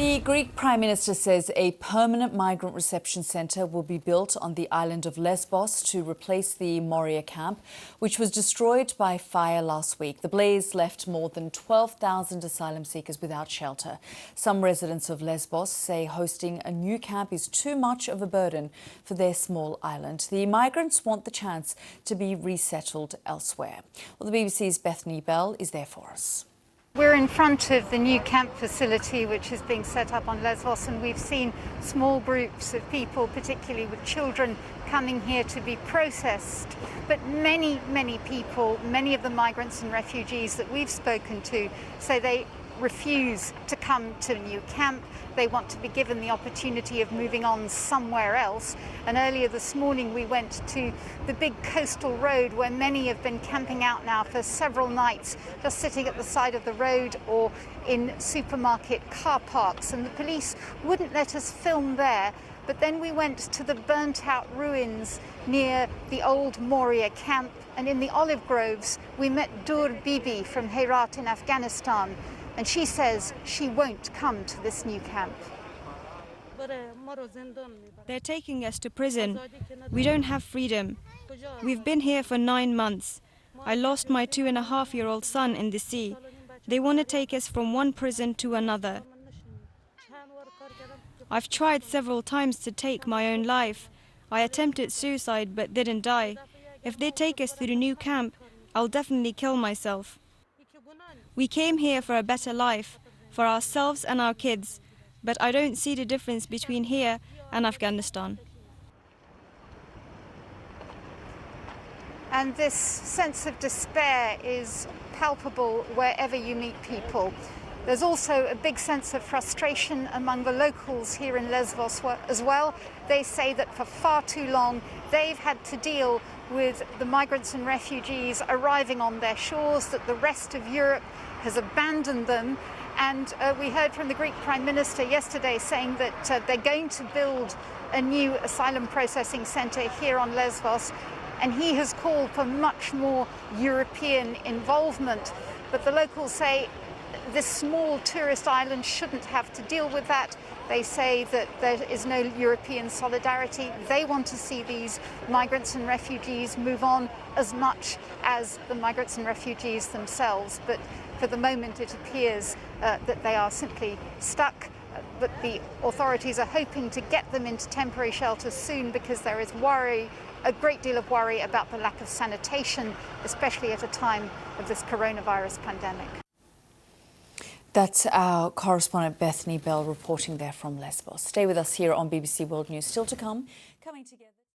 The Greek Prime Minister says a permanent migrant reception centre will be built on the island of Lesbos to replace the Moria camp, which was destroyed by fire last week. The blaze left more than 12,000 asylum seekers without shelter. Some residents of Lesbos say hosting a new camp is too much of a burden for their small island. The migrants want the chance to be resettled elsewhere. Well, the BBC's Bethany Bell is there for us. We're in front of the new camp facility which is being set up on Lesbos, and we've seen small groups of people, particularly with children, coming here to be processed. But many people, many of the migrants and refugees that we've spoken to say they refuse to come to a new camp. They want to be given the opportunity of moving on somewhere else. And earlier this morning we went to the big coastal road where many have been camping out now for several nights, just sitting at the side of the road or in supermarket car parks. And the police wouldn't let us film there. But then we went to the burnt-out ruins near the old Moria camp, and in the olive groves we met Dur Bibi from Herat in Afghanistan, and she says she won't come to this new camp. They're taking us to prison. We don't have freedom. We've been here for 9 months. I lost my 2.5-year-old son in the sea. They want to take us from one prison to another. I've tried several times to take my own life. I attempted suicide but didn't die. If they take us to the new camp, I'll definitely kill myself. We came here for a better life, for ourselves and our kids, but I don't see the difference between here and Afghanistan. And this sense of despair is palpable wherever you meet people. There's also a big sense of frustration among the locals here in Lesbos as well. They say that for far too long they've had to deal with the migrants and refugees arriving on their shores, that the rest of Europe has abandoned them. And we heard from the Greek Prime Minister yesterday saying that they're going to build a new asylum processing centre here on Lesbos, and he has called for much more European involvement. But the locals say this small tourist island shouldn't have to deal with that. They say that there is no European solidarity. They want to see these migrants and refugees move on as much as the migrants and refugees themselves. But for the moment it appears that they are simply stuck. But the authorities are hoping to get them into temporary shelters soon, because there is worry, a great deal of worry about the lack of sanitation, especially at a time of this coronavirus pandemic. That's our correspondent Bethany Bell reporting there from Lesbos. Stay with us here on BBC World News. Still to come, coming together.